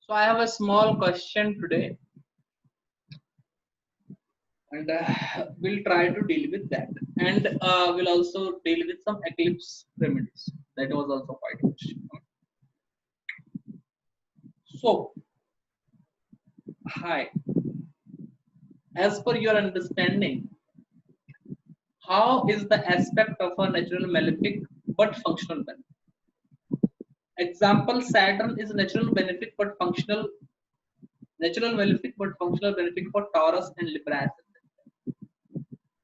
So I have a small question today, and we'll try to deal with that. And we'll also deal with some eclipse remedies. That was also quite good. So, hi. As per your understanding, how is the aspect of a natural malefic but functional benefic? Example: Saturn is natural benefic but functional natural malefic but functional benefic for Taurus and Libra.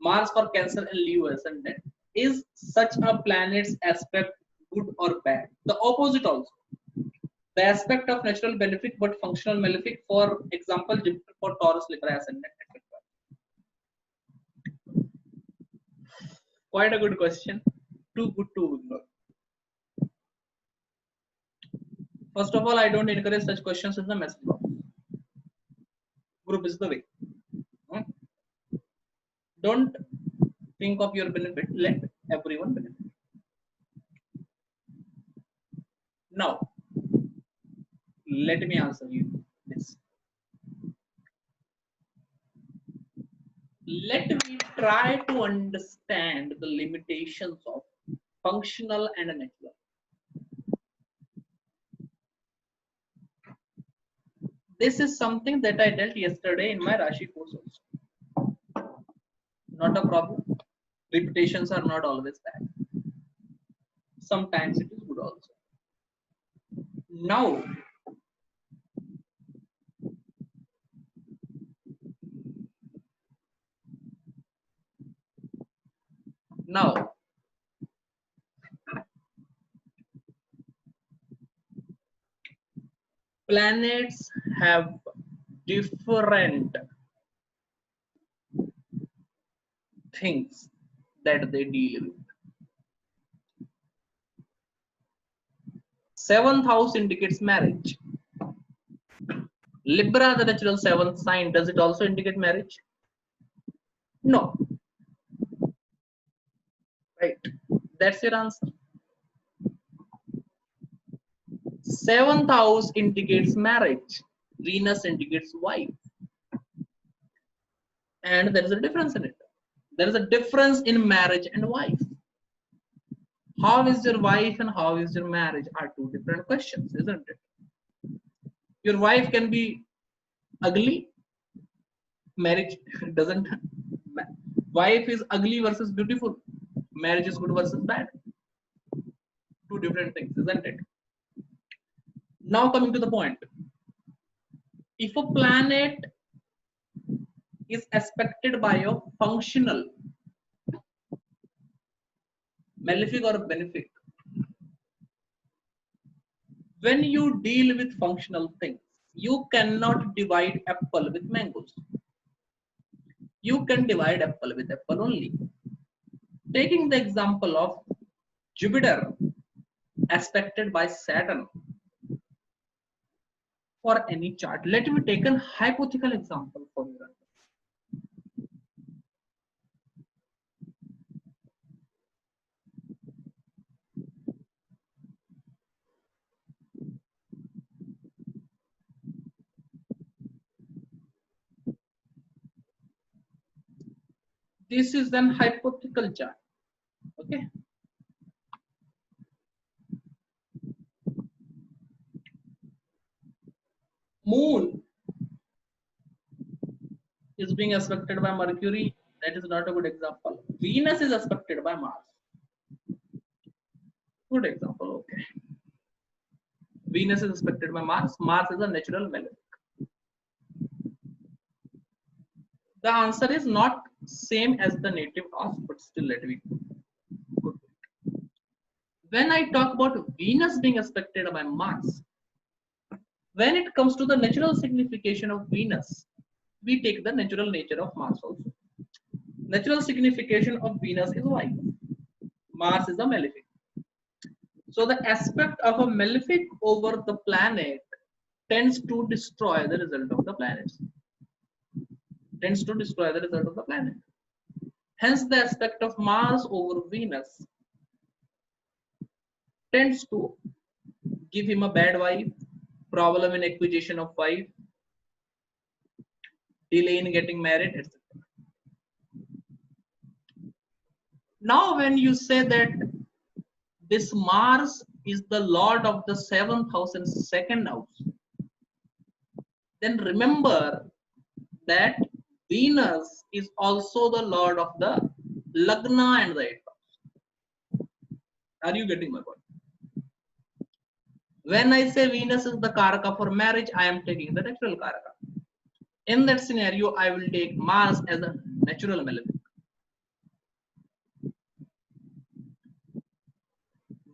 Mars for Cancer and Leo ascendant. Is such a planet's aspect good or bad? The opposite also. The aspect of natural benefic but functional malefic, for example, Jupiter for Taurus, Libra ascendant, etc. Quite a good question. Too good to ignore. First of all, I don't encourage such questions in the message box. Group is the way. Don't think of your benefit. Let everyone benefit. Now, let me answer you this. Let me try to understand the limitations of functional and natural. This is something that I dealt yesterday in my Rashi course also. Not a problem. Repetitions are not always bad. Sometimes it is good also. Now, now, planets have different things that they deal with. Seventh house indicates marriage. Libra, the natural seventh sign, does it also indicate marriage? No. Right. That's your answer. Seventh house indicates marriage. Venus indicates wife. And there is a difference in it. There is a difference in marriage and wife. How is your wife and how is your marriage are two different questions, isn't it? Your wife can be ugly. Marriage doesn't. Wife is ugly versus beautiful. Marriage is good versus bad. Two different things, isn't it? Now coming to the point. If a planet is aspected by a functional malefic or benefic, when you deal with functional things, you cannot divide apple with mangoes. You can divide apple with apple only. Taking the example of Jupiter aspected by Saturn for any chart. Let me take a hypothetical example for you. This is an hypothetical chart. Okay. Moon is being aspected by Mercury. That is not a good example. Venus is aspected by Mars. Good example. Okay. Venus is aspected by Mars. Mars is a natural malefic. The answer is not same as the native house, but still let me go. When I talk about Venus being aspected by Mars, when it comes to the natural signification of Venus, we take the natural nature of Mars also. Natural signification of Venus is wife. Mars is a malefic. So the aspect of a malefic over the planet tends to destroy the result of the planets. Tends to destroy the result of the planet. Hence, the aspect of Mars over Venus tends to give him a bad wife, problem in acquisition of wife, delay in getting married, etc. Now, when you say that this Mars is the lord of the seventh house and second house, then remember that Venus is also the lord of the Lagna and the eighth house. Are you getting my point? When I say Venus is the Karaka for marriage, I am taking the natural Karaka. In that scenario, I will take Mars as a natural malefic.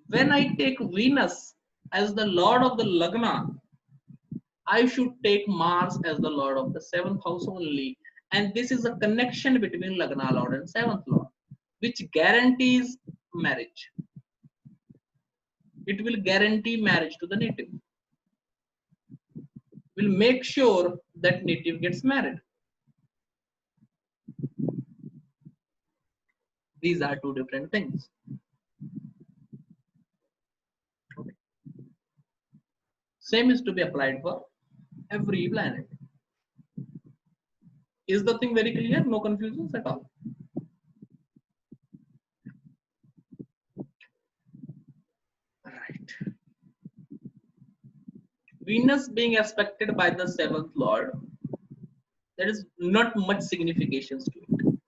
When I take Venus as the lord of the Lagna, I should take Mars as the lord of the seventh house only. And this is a connection between Lagna lord and seventh lord, which guarantees marriage. It will guarantee marriage to the native. Will make sure that native gets married. These are two different things. Okay. Same is to be applied for every planet. Is the thing very clear? No confusions at all. Right. Venus being aspected by the seventh lord, there is not much signification to it.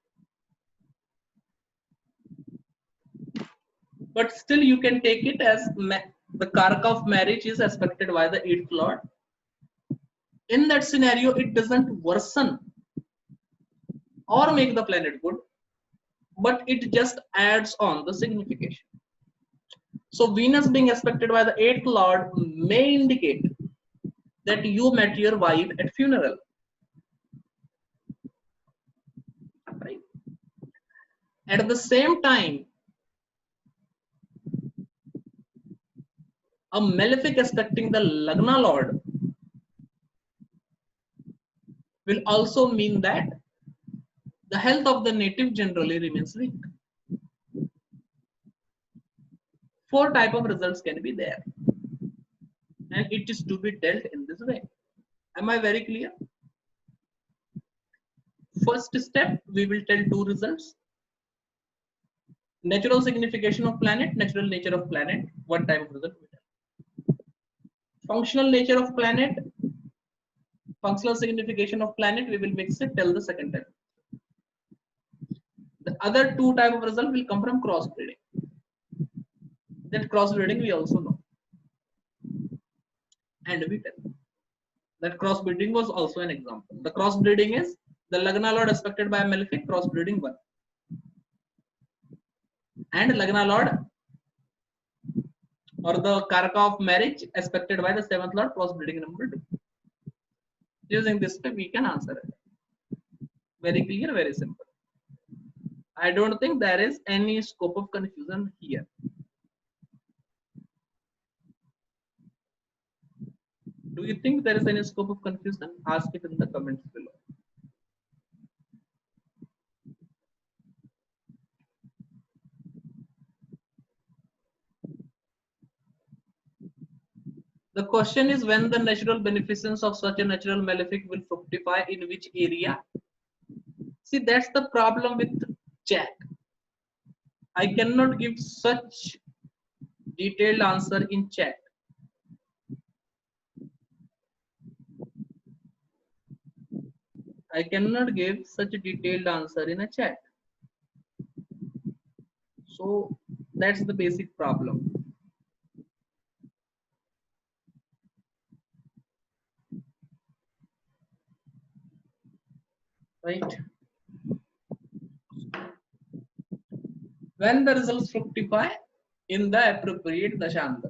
But still you can take it as the Karaka of marriage is aspected by the eighth lord. In that scenario, it doesn't worsen or make the planet good, but it just adds on the signification. So Venus being aspected by the eighth lord may indicate that you met your wife at funeral. Right? At the same time, a malefic aspecting the Lagna lord will also mean that the health of the native generally remains weak. Four type of results can be there, and it is to be dealt in this way. Am I very clear? First step, we will tell two results. Natural signification of planet, natural nature of planet, one type of result. Functional nature of planet, functional signification of planet, we will mix it, tell the second type. The other two type of result will come from crossbreeding. That crossbreeding we also know. And we tell that crossbreeding was also an example. The crossbreeding is the Lagna lord aspected by a malefic, crossbreeding 1. And Lagna lord or the Karaka of marriage aspected by the seventh lord, crossbreeding number 2. Using this way, we can answer it. Very clear, very simple. I don't think there is any scope of confusion here. Do you think there is any scope of confusion? Ask it in the comments below. The question is when the natural beneficence of such a natural malefic will fructify in which area? See, that's the problem with chat. I cannot give such detailed answer in chat. I cannot give such a detailed answer in a chat. So that's the basic problem. Right? When the results fructify in the appropriate Dashanta.